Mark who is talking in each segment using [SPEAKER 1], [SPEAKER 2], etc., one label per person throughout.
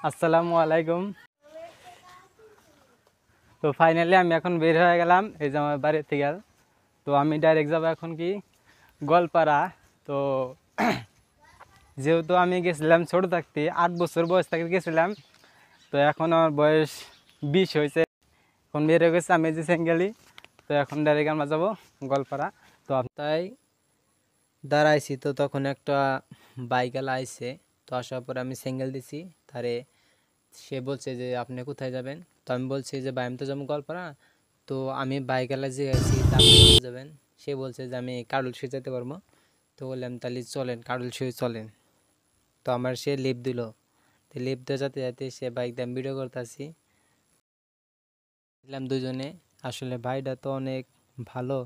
[SPEAKER 1] আসসালামু আলাইকুম। তো ফাইনালি আমি এখন বের হয়ে গেলাম এই যে আমার বাড়ি থেকে। তো আমি ডাইরেক্ট যাবো এখন কি গোয়ালপাড়া। তো যেহেতু আমি গেছিলাম ছোটো থাকতে 8 বছর বয়স থেকে গেছিলাম, তো এখন আমার বয়স 20 হয়েছে। এখন বের হয়ে গেছে আমি যে সিঙ্গেলি। তো এখন ডাইরেক্ট আমরা যাবো গোয়ালপাড়া। তো
[SPEAKER 2] তাই দাঁড়াইছি, তো তখন একটা বাইকওয়ালা আইছে। তো আসার পরে আমি সিঙ্গেল দিছি তারে। সে বলছে যে আপনি কোথায় যাবেন। তো আমি বলছি যে ভাই আমি তো যাবো গোয়ালপাড়া। তো আমি বাইকওয়ালা জিজ্ঞাসি আপনি কোথায় যাবেন। সে বলছে যে আমি কাডলশি যেতে পারবো। তো বললাম তাহলে চলেন, কাডলশি চলেন। তো আমার সে লিফট দিল। তো লিফট দিয়ে যেতে যেতে সে বাইক দিয়ে আমি ভিডিও করতেছি দিলাম দুজনে। আসলে ভাইটা তো অনেক ভালো।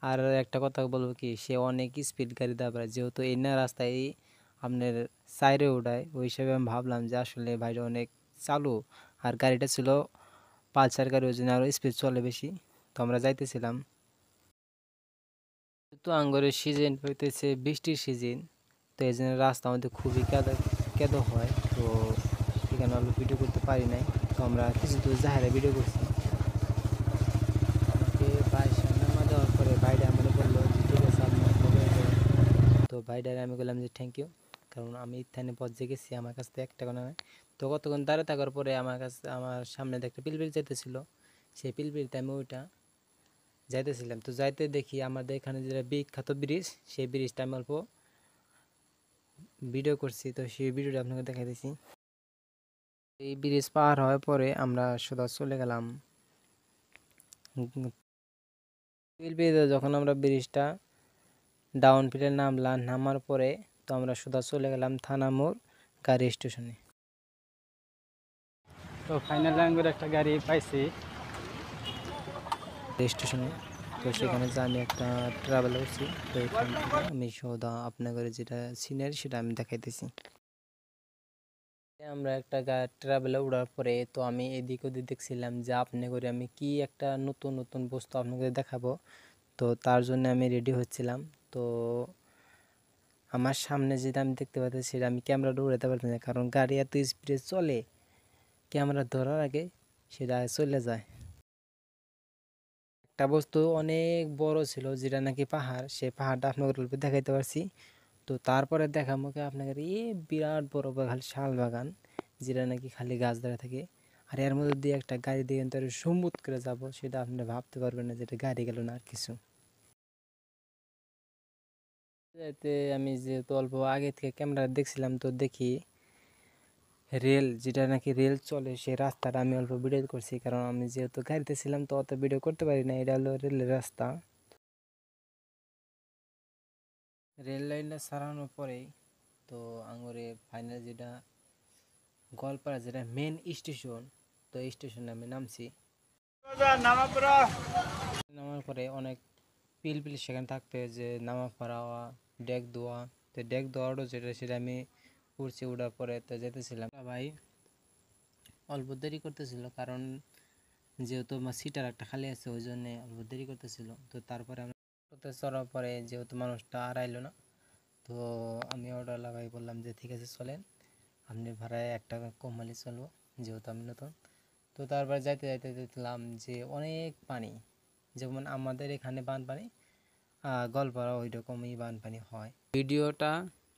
[SPEAKER 2] আর একটা কথা বলবো কি, সে অনেক স্পিড গাড়ি দাঁড়ায়, যেহেতু এই না রাস্তায় আপনার সাইডে উঠায়, ওই হিসাবে আমি ভাবলাম যে আসলে ভাইটা অনেক চালু। আর গাড়িটা ছিল পালসার গাড়ি, ওই জন্য আরও স্পিড চলে বেশি। তো আমরা যাইতেছিলাম, তো আঙ্গরের সিজন হইতেছে বৃষ্টির সিজন। তো এই জন্য রাস্তা আমাদের খুবই কেদো কেদো হয়। তো সেখানে আমরা ভিডিও করতে পারি নাই। তো আমরা কিছু দূর জাহারে ভিডিও করছি। আমাকে ভাইয়ের সামনে নামা দেওয়ার পরে ভাইটা আমাকে বললো যে ঠিক আছে আপনি চলে যাবেন। তো ভাইটারে আমি বললাম যে থ্যাংক ইউ, কারণ আমি ইত্যানে পর্যায়ে গেছি, আমার কাছ থেকে 1 টাকা নয়। তো কতক্ষণ দাঁড়িয়ে থাকার পরে আমার সামনে একটা পিলপিল যেতেছিল। সেই পিলপিলটা আমি ওইটা যাইতেছিলাম। তো যাইতে দেখি আমাদের এখানে যেটা বিখ্যাত ব্রিজ, সেই ব্রিজটা আমি অল্প ভিডিও করছি। তো সেই ভিডিওটা আপনাকে দেখাই দিছি। এই ব্রিজ পার হওয়ার পরে আমরা সোজা চলে গেলাম পিলপিলিতে। যখন আমরা ব্রিজটা ডাউন ফিলে নামার পরে, তো আমরা সোজা চলে গেলাম থানা মোড় গাড়ি স্টেশনে।
[SPEAKER 1] তো ফাইনালি আমি একটা গাড়ি পাইছি
[SPEAKER 2] স্টেশনে। তো সেখানে যে আমি একটা ট্রাভেল করছি। তো এখান থেকে আমি সোজা আপনাদের যেটা সিনারি সেটা আমি দেখাইতেছি। আমরা একটা ট্রাভেলে উঠার পরে, তো আমি এদিক ওদিক দেখছিলাম যে আপনি করে আমি কি একটা নতুন নতুন বস্তু আপনাকে দেখাবো। তো তার জন্য আমি রেডি হচ্ছিলাম। তো আমার সামনে যেটা আমি দেখতে পাচ্ছি সেটা আমি ক্যামেরাটা উড়াতে পারছি না, কারণ গাড়ি এত স্পিডে চলে, ক্যামেরা ধরার আগে সেটা চলে যায়। একটা বস্তু অনেক বড় ছিল, যেটা নাকি পাহাড়, সেই পাহাড়টা আপনাদের দেখাইতে পারছি। তো তারপরে দেখা মুখে আপনাকে বিরাট বড় বাগান, শাল বাগান, যেটা নাকি খালি গাছ ধরে থাকে। আর এর মধ্যে দিয়ে একটা গাড়ি দিয়ে কিন্তু সমুদ্র করে যাবো, সেটা আপনি ভাবতে পারবেন না যেটা গাড়ি গেল না আর কিছু। যাইতে আমি যেহেতু অল্প আগে থেকে ক্যামেরা দেখছিলাম, তো দেখি রেল, যেটা নাকি রেল চলে সেই রাস্তাটা আমি অল্প ভিডিও করছি, কারণ আমি যেহেতু গাড়িতে ছিলাম তো অত ভিডিও করতে পারি না। এটা হলো রেলের রাস্তা। রেল লাইনটা সারানোর পরেই তো আঙুরে ফাইনাল যেটা গোয়ালপাড়া যেটা মেন স্টেশন, তো এই স্টেশনে আমি নামছি। নামার পরে অনেক পিলপিল সেখানে থাকতে, যে নামা পড়া ডেক দোয়া। তো ডেক দোয়ারও যেটা সেটা আমি উঠছি। উঠার পরে তো যেতেছিলাম ভাই অল্প দেরি করতেছিল, কারণ যেহেতু আমার সিটার একটা খালি আছে, ওই জন্য অল্প দেরি করতেছিল। তো তারপরে আমরা চড়ার পরে যেহেতু মানুষটা আর আইলো না, তো আমি অটোওয়ালা ভাই বললাম যে ঠিক আছে চলেন, আপনি ভাড়ায় 1 টাকা কম হলে চলবো, যেহেতু আমি নতুন। তো তারপর যাইতে যাইতে দেখলাম যে অনেক পানি, যেমন আমাদের এখানে বানপানি, গল্পরা ওই রকমই বানপানি হয়। ভিডিওটা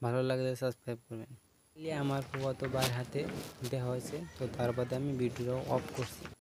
[SPEAKER 2] ভালো লাগলে সাবস্ক্রাইব করবেন। আমার ফুফাতো ভাইয়ের হাতে দেওয়া হয়েছে, তো তারপরে আমি ভিডিও অফ করছি।